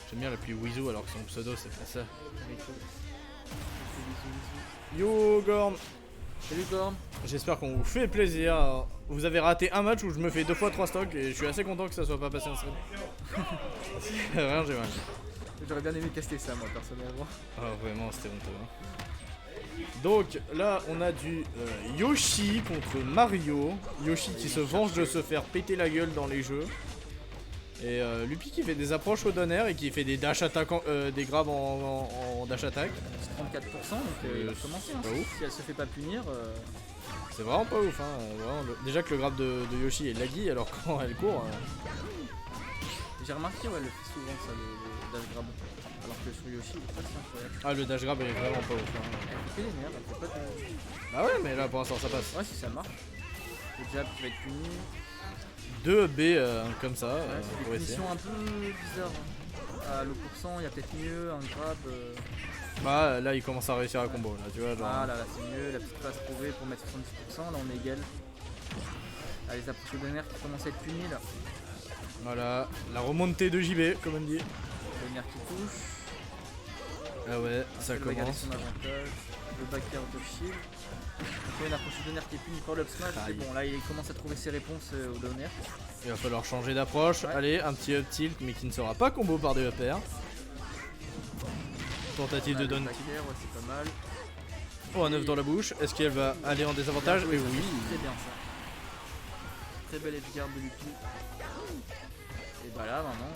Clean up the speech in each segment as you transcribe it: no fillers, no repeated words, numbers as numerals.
J'aime bien l'appeler Wizu alors que son pseudo c'est pas ça. Yo Gorm. Salut Gorm. J'espère qu'on vous fait plaisir. Vous avez raté un match où je me fais 2 fois 3 stocks et je suis assez content que ça soit pas passé en stream. Rien, j'ai mal. J'aurais bien aimé caster ça moi personnellement. Ah vraiment c'était honteux hein. Donc là on a du Yoshi contre Mario. Yoshi qui se venge de se faire péter la gueule dans les jeux. Et Lupi qui fait des approches au donner et qui fait des dash attaquants, des grabs en dash attack. 34% donc il va commencer hein. Si elle se fait pas punir. C'est vraiment pas ouf hein. Vraiment, déjà que le grab de Yoshi est laggy alors quand elle court. J'ai remarqué ouais, elle le fait souvent ça le dash grab. Alors que sur Yoshi il est pas si incroyable. Ah le dash grab est vraiment pas ouf hein. Elle fait des nerfs, elle fait pas de... Bah ouais mais là pour l'instant ça passe. Ouais si ça marche. Le jab qui va être puni. 2 B comme ça C'est pour des essayer. punitions un peu bizarres. À l'eau pourcent il y a peut-être mieux, un grab. Bah là il commence à réussir à combo là tu vois genre. Ah là c'est mieux, la petite phase trouvée pour mettre 70%, là on est égal. Ah les approches de nerfs qui commencent à être punis là. Voilà, la remontée de JB comme on dit. Le nerf qui touche. Ah ouais, ça Elle va garder commence. son avantage. Le back air de shield. Après une approche de nerf qui est punie par le up smash. C'est bon là il commence à trouver ses réponses au down air. Il va falloir changer d'approche. Ouais. Allez, un petit up tilt mais qui ne sera pas combo par des up air. Tentative de down back tilt. air, ouais, c'est pas mal. Oh, un œuf dans la bouche. Est-ce qu'elle va aller en désavantage? Et oui. Très bien ça. Très belle edgeguard de Lupi. Et bah là maintenant.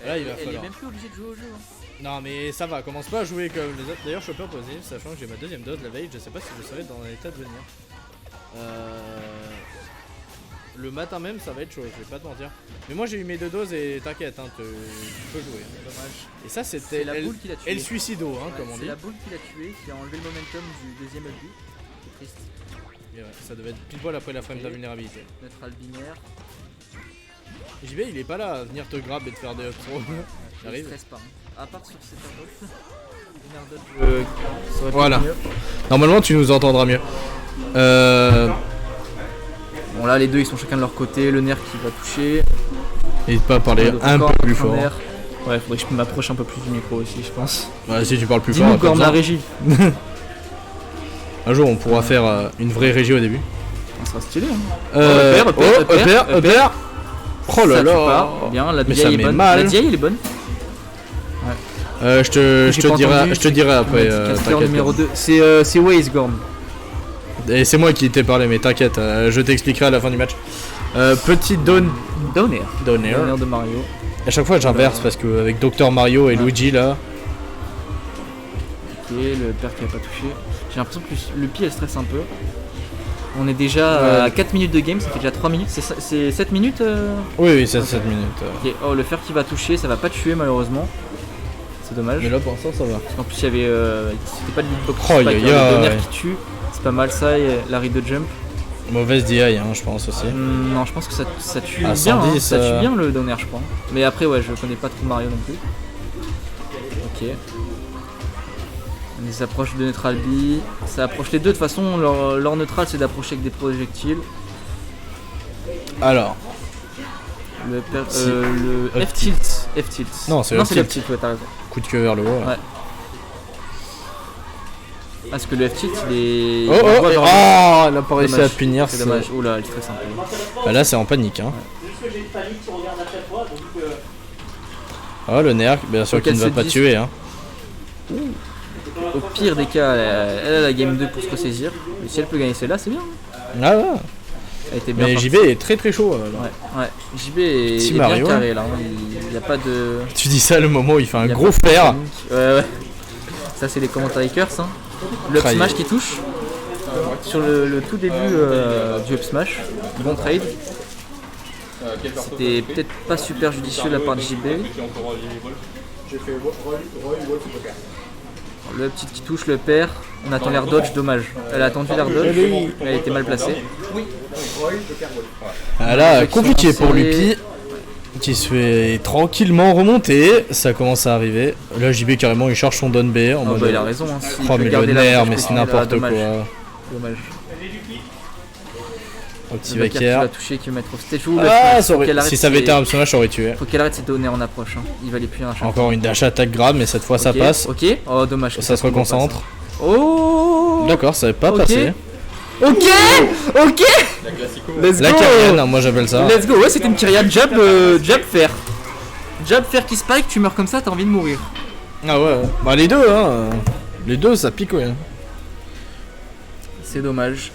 Là, il va elle est falloir. même plus obligée de jouer au jeu. Hein. Non mais ça va, commence pas à jouer comme les autres. D'ailleurs je suis un peu posé, sachant que j'ai ma deuxième dose la veille, je sais pas si je serai dans un état de venir. Le matin même ça va être chaud, je vais pas te mentir. Mais moi j'ai eu mes 2 doses et t'inquiète, hein, tu peux jouer. Dommage. Et ça c'était la boule qui l'a tué. El Suicido, hein, Ouais, comme on dit. C'est la boule qui l'a tué, qui a enlevé le momentum du deuxième ulti. C'est triste. Et ouais, ça devait être pile poil après la frame d'invulnérabilité. Neutral binaire. JB il est pas là à venir te grab et te faire des up throw. Il J'arrive. stresse pas. Hein. À part sur cet airdodge. Une airdodge ça aurait pu Voilà. être mieux. Normalement tu nous entendras mieux. Bon là les deux ils sont chacun de leur côté, le nerf qui va toucher. N'hésite pas à parler Donc, un encore peu plus un fort. nerf. Ouais faudrait que je m'approche un peu plus du micro aussi je pense. Ouais, si tu parles plus Dis-nous fort. Gorm comme la ça. régie. Un jour on pourra faire une vraie régie au début. Ça sera stylé hein. EPR. Oh là Ça tue là. pas. Bien, la Mais DI ça est met bonne. mal. La DI elle est bonne. Je te J'ai pas entendu. dirai après. Caster T'inquiète. numéro 2. C'est Waze Gorm. Et c'est moi qui t'ai parlé, mais t'inquiète, je t'expliquerai à la fin du match. Petit down Downer. downer. Downer de Mario. À chaque fois j'inverse parce qu'avec Dr Mario et Luigi là. Ok, le père qui a pas touché. J'ai l'impression que le pied elle stresse un peu. On est déjà à 4 minutes de game, ça fait déjà 3 minutes. C'est 7 minutes Oui, 7 minutes. Ok, oh le fer qui va toucher, ça va pas tuer malheureusement. C'est dommage. Mais là pour l'instant ça va. Parce qu'en plus il y avait. C'était pas de hitbox, Oh, spike, aïe, il y avait le aïe. donner qui tue. C'est pas mal ça, et la read de jump. Mauvaise DI, hein, je pense aussi. Non, je pense que ça tue Ah, bien. 110, Ça tue bien le donner, je crois. Mais après, ouais, je connais pas trop Mario non plus. Ok. On les approche de neutral B. Ça approche les deux. De toute façon, leur neutral c'est d'approcher avec des projectiles. Alors, Le Up F-tilt. F-tilt. Non, c'est le up tilt. F-tilt, ouais, t'as raison. coup de queue vers le haut. Là. Ouais. Parce que le F-tilt il est. Oh, il envoie vers le haut. elle a pas réussi à Dommage. punir. C'est dommage. Oula, elle stresse un peu. Bah là c'est en panique. Hein. Oh le nerf, bien sûr Faut qu'il ne qu'elle va se pas dise. tuer. Hein. Au pire des cas, elle a la game 2 pour se ressaisir. Mais si elle peut gagner celle-là, c'est bien. Ah ouais. Elle était bien Mais partie. JB est très chaud. Là. Ouais. JB est Petit bien Mario, carré là. Hein. Il n'y a pas de. Tu dis ça le moment où il fait un il y a gros pas de fer. panique. Ouais. Ça, c'est les commentaires Lakers. Hein. Le up Trahi. smash qui touche. Sur le tout début du up smash. Bon trade. C'était peut-être pas super judicieux de la part de JB. Le petit qui touche le père. On attend l'air dodge, dommage. Elle a attendu l'air dodge, mais elle était mal placée. Ah là, Ceux qui sont compliqué pour lancés. Lupi. Qui se fait tranquillement remonter. Ça commence à arriver. Là, JB carrément il charge son down B. En Oh, mode. bah, il a raison. Hein. S'il Oh peut mais le garder nerf, l'avantage mais c'est continu, là, n'importe dommage. quoi. Dommage. Au petit Le Valkyrie qui Vaker. va toucher, qui va mettre au stage. Ouh, le Ah, smash, ça faut qu'elle aurait... arrête si ça avait ses- été un smash, j'aurais tué. Faut qu'elle arrête ses données en approche. Hein. Il va les plus un chaque Encore une dash attaque grave, mais cette fois ça Ok, passe. Ok. Oh, dommage. que Ça se combo reconcentre. passe. Oh. D'accord, ça n'avait pas Ok. passé. Ok. Ok. Let's La go. Kyrian, moi j'appelle ça. Let's go. Ouais, c'était une Kyrian jab, jab fer. Jab fer qui spike, tu meurs comme ça, t'as envie de mourir. Ah ouais, bah les deux, hein. Les deux, ça pique, ouais. C'est dommage.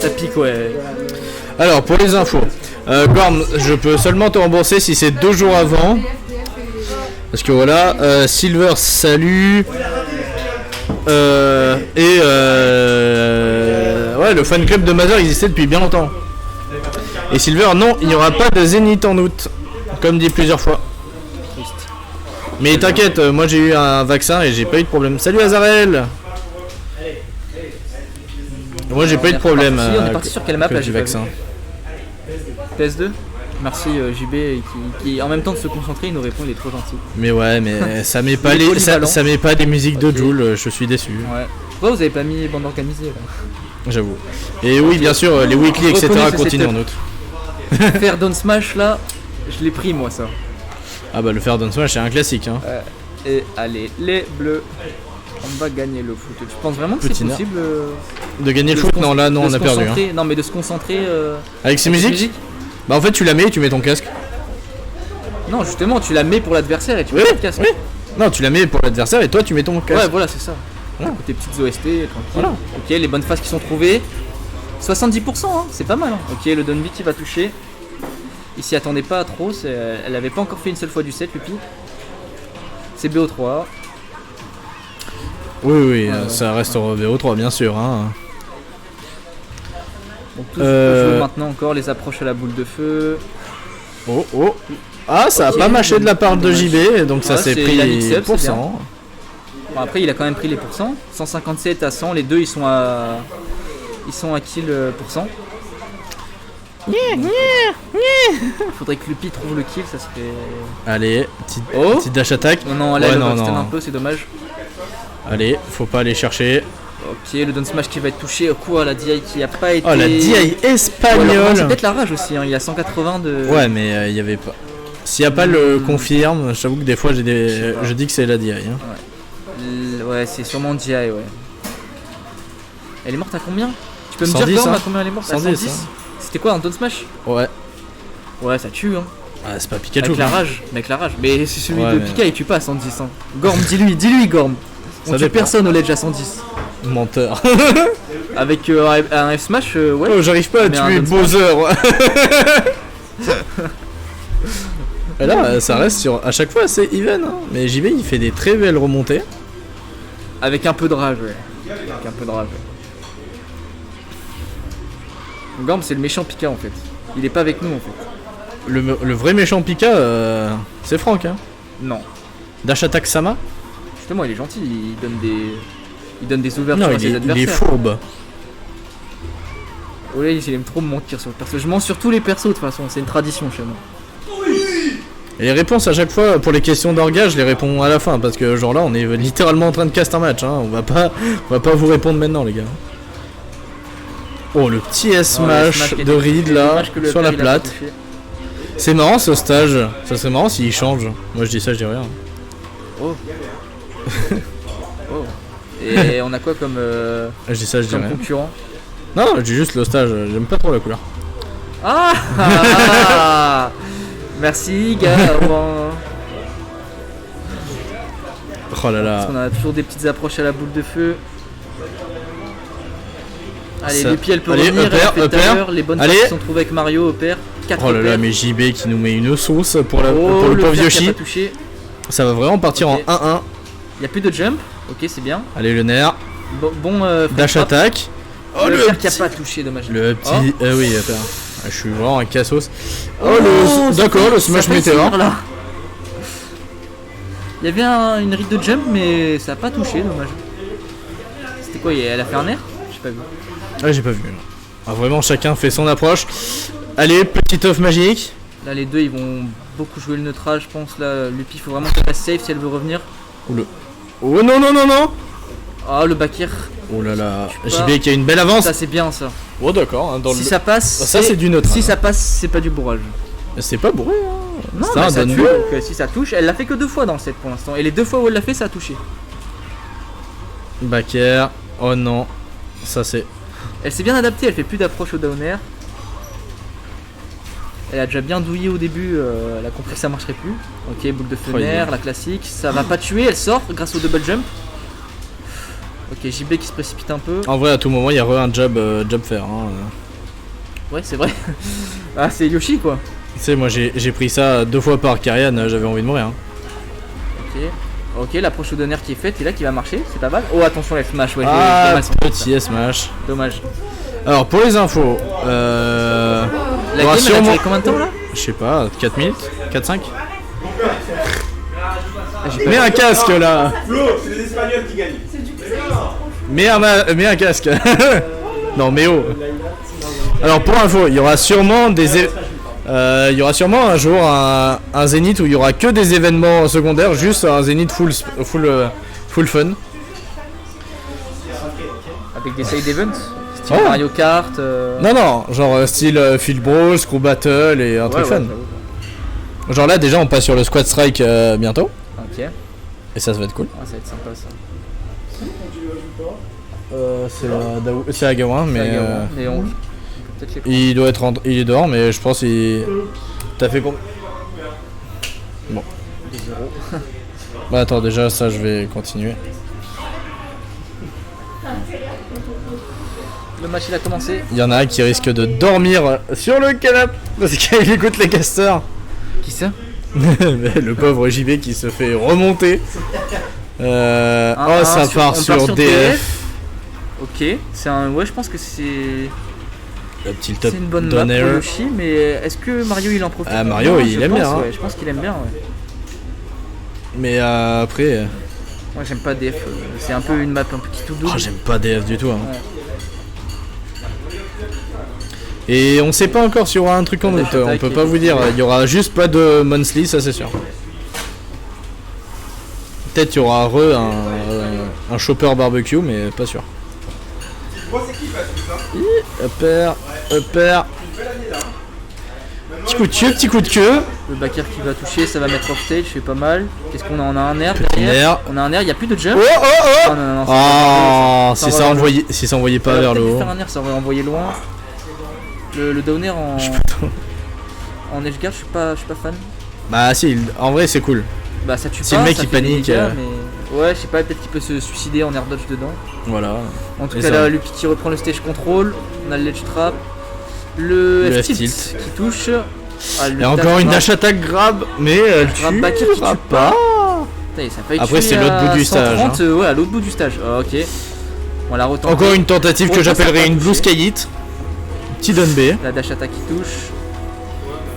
Ça pique, ouais. Alors, pour les infos, Gorm, je peux seulement te rembourser si c'est 2 jours avant. Parce que voilà, Silver, salut. Ouais, le fan club de Mother existait depuis bien longtemps. Et Silver, non, il n'y aura pas de Zénith en août. Comme dit plusieurs fois. Triste. Mais t'inquiète, moi j'ai eu un vaccin et j'ai pas eu de problème. Salut Azarel. Moi j'ai pas eu de problème On est parti sur quelle map que là, du j'ai pas vaccin. vu. PS2. Merci JB qui en même temps de se concentrer il nous répond, il est trop gentil. Mais ouais, mais ça met pas Il est les ça, polyvalent. ça met pas des musiques de Ok. Joule, je suis déçu. Ouais. Pourquoi vous avez pas mis bande organisée là? J'avoue. Et oui, bien sûr, les weekly, etc. Reprenez ce continuent en setup. août. Faire down smash là, je l'ai pris moi ça. Ah bah le faire down smash c'est un classique hein. Et allez, les bleus. On va gagner le foot. Tu penses vraiment que c'est Petit nerf. possible De gagner le de foot, se non là non de on se a perdu hein. concentrer- Non mais de se concentrer Avec ces sur cette musiques Bah en fait tu la mets et tu mets ton casque. Non justement tu la mets pour l'adversaire et tu Oui, mets le casque. oui. Non tu la mets pour l'adversaire et toi tu mets ton casque. Ouais voilà c'est ça. Voilà. Tes petites OST tranquille. Voilà. Ok les bonnes phases qui sont trouvées. 70% hein, c'est pas mal hein. Ok le Donby qui va toucher. Il s'y attendait pas trop, elle avait pas encore fait une seule fois du set Lupi. C'est BO3. Oui oui, Ouais, ça reste au VO3 bien sûr hein. Donc tout se joue maintenant encore, les approches à la boule de feu. Oh oh. Ah ça Ok. a pas mâché de la part de JB donc ça Ouais, s'est c'est pris la mix-up, c'est pour bien. 100. Bon, après il a quand même pris les pourcents. 157 à 100, les deux ils sont à kill pour 100. Faudrait que Lupi trouve le kill, ça serait... Allez, Oh. petite dash attack. Non non là Ouais, elle non, va stun non. un peu, c'est dommage. Allez, faut pas aller chercher. Ok le down smash qui va être touché, quoi la DI qui a pas été... Oh la DI Ouais, alors, non, c'est espagnole. peut-être la rage aussi, hein. Il a 180 de... Ouais mais il y avait pas. S'il y a pas le confirme, j'avoue que des fois j'ai Je sais des pas. je dis que c'est la DI hein. Ouais c'est sûrement DI ouais. Elle est morte à combien? Tu peux me 110, dire Gorm, hein. à combien elle est morte? À 110, 110. hein. C'était quoi un down smash? Ouais. Ouais ça tue hein. Ah, c'est pas Pikachu. Avec la quoi. rage, mais c'est celui Ouais, de mais- Pika il tue pas à 110 hein. Gorm, dis-lui Gorm. On Ça tue dépend. personne au ledge à 110. Menteur. Avec un F smash, ouais. Oh, j'arrive pas à Mais un tuer down Bowser. Et là, ça reste sur. À chaque fois, c'est even. Hein. Mais JB, il fait des très belles remontées. Avec un peu de rage, ouais. Avec un peu de rage. Gorm c'est le méchant Pika en fait. Il est pas avec nous en fait. Le vrai méchant Pika, c'est Franck. Hein. Non. Dash Attack Sama. Justement il est gentil, il donne des ouvertures Non, à il ses est adversaires. fourbe. Ouais, il aime trop me mentir sur le perso. Je mens sur tous les persos de toute façon, c'est une tradition chez moi. Et les réponses à chaque fois pour les questions d'orga, je les réponds à la fin parce que genre là, on est littéralement en train de cast un match. Hein. On va pas vous répondre maintenant, les gars. Oh, le petit S-Smash qui de était- Reed c'est là, dommage que le sur la père, il a pas plate. touché. C'est marrant ce stage. Ça serait marrant s'il change. Moi je dis ça, je dis rien. Oh. Oh. Et on a quoi comme, Je dis ça, je dis comme rien. concurrent? Non, je dis juste le stage. J'aime pas trop la couleur. Ah, merci gars. Bon. Oh là là. On a toujours des petites approches à la boule de feu. Allez, Ça- Lupi elle peut Allez, revenir, elle Upper, a fait tout à Upper. l'heure, les bonnes Allez. choses qui sont trouvées avec Mario, Upper. 4 Oh là là, mais JB qui nous met une sauce pour, Oh, pour le pauvre Upper qui a Yoshi. pas touché. Ça va vraiment partir Ok. en 1-1. Il y a plus de jump, ok c'est bien. Allez, le nerf. Bon Dash frappe. attack. Oh le le Upper qui a petit. pas touché, dommage. Le petit. Oh. Oui, attends. Je suis vraiment un cassos. Oh, Oh, le. ça D'accord, fait- le ça Smash fait Meteor. tirer, là. Il y avait une rite de jump mais ça a pas touché, dommage. C'était quoi, elle a fait un air? J'ai pas vu. Ah, j'ai pas vu. Ah, vraiment, chacun fait son approche. Allez, petit off magique. Là les deux ils vont beaucoup jouer le neutral je pense. Là Lupi faut vraiment qu'elle reste safe si elle veut revenir. Oh non, non, non, non. Oh le back air. Oh là là. peux JB qui a une belle avance. Ça c'est bien ça. Oh d'accord. Hein, Si ça passe, ça c'est du neutral. Si ça passe, c'est pas du bourrage. C'est pas bourré. Hein. Non, mais ça tue. Donc, si ça touche, elle l'a fait que 2 fois dans le set pour l'instant. Et les 2 fois où elle l'a fait, ça a touché. Back air. Oh non. Ça c'est. Elle s'est bien adaptée, elle fait plus d'approche au down air. Elle a déjà bien douillé au début, elle a compris que ça marcherait plus. Ok, boucle de fenêtre, la classique. Ça va pas tuer, elle sort grâce au double jump. Ok, JB qui se précipite un peu. En vrai, à tout moment, il y a un jab fair. Hein. Ouais, c'est vrai. Ah, c'est Yoshi quoi. Tu sais, moi j'ai pris ça 2 fois par Karian, j'avais envie de mourir. Hein. Ok, l'approche au down air qui est faite et là qui va marcher, c'est pas mal. Oh, attention, la smash, ouais. Ah, petit smash. Dommage. Alors, pour les infos, la game, elle a duré combien de temps là? Je sais pas, 4 minutes 4-5 Mets un casque là. Flo, c'est les Espagnols qui gagnent. Mets un casque. Non, mais oh. Alors, pour info, il y aura sûrement un jour un Zénith où il y aura que des événements secondaires, juste un Zénith full fun. Avec des side events style Mario Kart. Non, genre style Field Brawl, Screw Battle et un truc fun. Genre là, déjà, on passe sur le Squad Strike bientôt. Ok. Et ça va être cool. Ah, ça va être sympa ça. C'est à Gawain, mais on peut peut-être les il doit être il est dehors, mais je pense qu'il. T'as fait combien? Bon. des euros. Bah attends, déjà ça, je vais continuer. Le match il a commencé. Il y en a un qui risque de dormir sur le canapé parce qu'il écoute les casters. Qui ça? Le pauvre JB qui se fait remonter. Ça part sur DF. Ok, c'est un. Ouais, je pense que c'est. Le petit top C'est une bonne map pour Yoshi, mais est-ce que Mario il en profite? Ah, Mario il aime bien. Ouais, je pense qu'il aime bien. Ouais. Mais après. Moi j'aime pas DF, c'est un peu une map un peu qui tout double. J'aime pas DF du tout. Hein. Ouais. Et on sait pas encore s'il y aura un truc en août, on peut pas vous dire, il y aura juste pas de monthly, ça c'est sûr. Peut-être il y aura un chopper barbecue, mais pas sûr. Upper. Petit coup de queue. Le back air qui va toucher, ça va mettre off stage, c'est pas mal. Qu'est-ce qu'on a? On a un air derrière. On a un air, il n'y a plus de jump. Oh non, si ça envoyait pas vers le haut. Faire un air, ça aurait envoyé loin. Le downer en edge guard, je suis pas fan. Bah si, en vrai c'est cool. Bah ça tue pas. Si le mec il panique. Mais... Ouais, je sais pas, peut-être qu'il peut se suicider en air dodge dedans. Voilà. En tout cas, là, Lupi qui reprend le stage control. On a le ledge trap. Le F-tilt qui touche. Et encore une dash attack grab, mais elle tue pas. Après c'est l'autre bout du stage. Ouais, à l'autre bout du stage. Oh, ok. On l'a retente. Encore une tentative que j'appellerais une blue sky hit. Petit down B. La dash attack qui touche.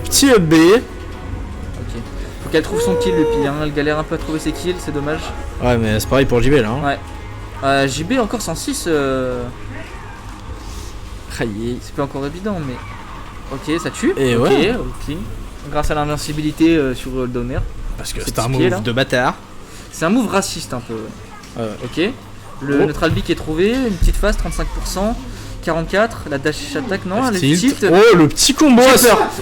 Petit up B. Ok. Faut qu'elle trouve son kill Lupi, hein. Elle galère un peu à trouver ses kills, c'est dommage. Ouais, mais c'est pareil pour JB là. Hein. Ouais. JB encore 106. C'est pas encore évident, mais. Ok, ça tue. Et ok, ouais. clean. Grâce à l'invincibilité sur le downer. Parce que c'est un move de bâtard. C'est un move raciste un peu. Ok. Le neutral B qui est trouvé, une petite phase, 35%. 44, la dash attack, non, elle est tilt. Oh, le petit combo.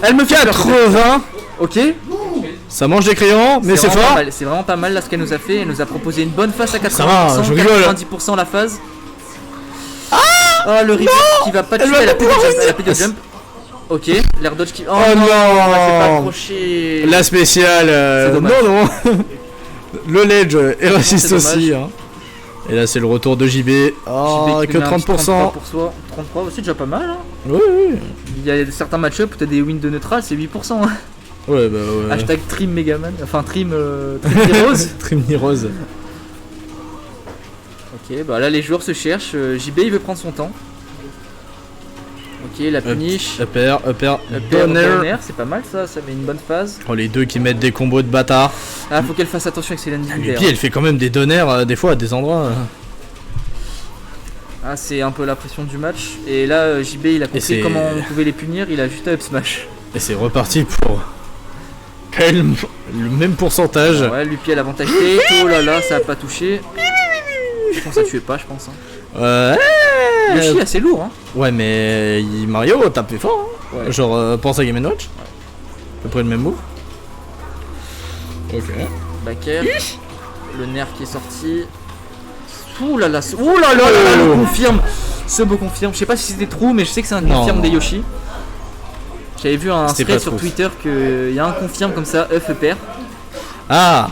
Elle me fait 80. Ok. Ça mange des crayons, mais c'est fort. C'est vraiment pas mal là ce qu'elle nous a fait. Elle nous a proposé une bonne phase à 80%. Ça va, je rigole. 90% la phase. Oh, le reverse qui va pas tuer, elle a plus de jump. Ok, l'air dodge qui. Oh non, elle s'est pas accrochée. La spéciale. Non. Le ledge est raciste aussi. Hein. Et là, c'est le retour de JB. Oh, que 30%. 33%, c'est déjà pas mal. Hein. Oui. Il y a certains match-up où t'as des wins de neutral, c'est 8%. Hein. Ouais, bah ouais. Hashtag Trim Megaman. Enfin, Trim Rose. Trim Rose. Ok, bah là, les joueurs se cherchent. JB, il veut prendre son temps. Ok, la punish. Upper, downer. C'est pas mal ça met une bonne phase. Oh, les deux qui mettent des combos de bâtards. Ah, faut qu'elle fasse attention avec ses landings. Et puis elle fait quand même des donners des fois à des endroits. Ah, c'est un peu la pression du match. Et là, JB il a compris comment on pouvait les punir, il a juste up smash. Et c'est reparti pour le même pourcentage. Ouais, Lupi a l'avantage tête. Oh là là, ça a pas touché. Je pense que ça tuait pas, je pense. Hein. Ouais. Yoshi est assez lourd. Hein. Ouais, mais Mario tapait fort. Hein. Ouais. Genre, pense à Game & Watch. À peu près le même move. Ok. Backer. Le nerf qui est sorti. Ouh là là, le confirme. Ce beau confirme. Je sais pas si c'était true, mais je sais que c'est un confirme Non. des Yoshi. J'avais vu un C'était thread pas sur true. Twitter qu'il y a un confirme comme ça, œuf pair. Ah.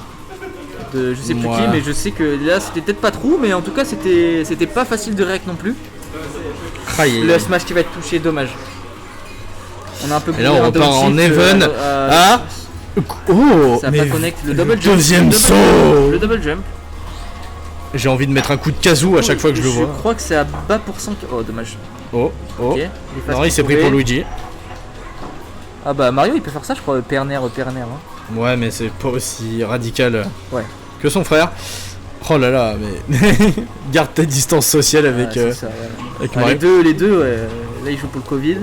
De je sais plus Ouais. qui, mais je sais que là c'était peut-être pas true, mais en tout cas c'était pas facile de réact non plus. Le smash qui va être touché, dommage. On a un peu Et là, on un repart en downshift, even. Ah. Oh. Ça mais va pas connect le double jump. deuxième le double saut. jump, le double jump. J'ai envie de mettre un coup de kazoo à chaque fois que je le vois. Je crois que c'est à bas pourcent. Oh dommage. Oh. Oh. Ok. Non, il s'est pris pour Luigi. Ah bah Mario il peut faire ça je crois, perner. Hein. Ouais, mais c'est pas aussi radical Ouais. que son frère. Oh là là, mais garde ta distance sociale avec, Ouais, c'est ça, ouais. avec Ah, Mario. les deux, ouais. Là ils jouent pour le Covid.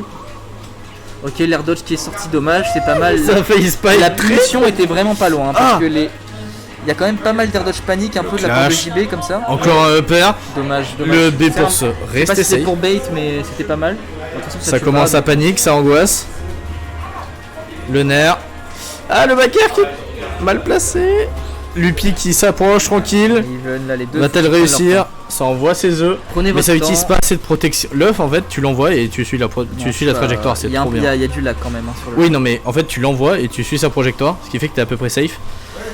Ok, l'air dodge qui est sorti, dommage, c'est pas mal. Ça a failli spike. La punition était vraiment pas loin, hein, parce Ah. que il y a quand même pas mal d'air dodge panique, un peu de la part de Clash. JB comme ça. Encore un upper. Dommage. Le B pour se Je sais pas rester si c'est safe. pour bait, mais c'était pas mal. Attention, Ça tue commence pas, à panique, ça angoisse. Le nerf. Ah, le backer qui est mal placé. Lupi qui s'approche tranquille. Even, là, les deux Va-t-elle prennent leur réussir? temps. Ça envoie ses œufs. Prenez Mais votre ça utilise temps. pas assez de protection. L'œuf en fait, tu l'envoies et tu suis la, Non, tu suis la pas- trajectoire, c'est il y a trop un- bien. Il y a du lag quand même hein, sur le. Oui, non, mais en fait, tu l'envoies et tu suis sa trajectoire, ce qui fait que t'es à peu près safe.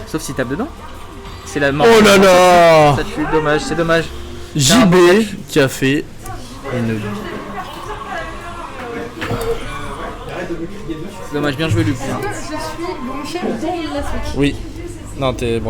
Sauf s'il tape dedans. C'est la mort. Oh là là! Ça tue, dommage, c'est dommage. JB qui a fait une. C'est dommage, bien joué Luc. Je suis branché dès la Switch. Oui. Non, t'es bon.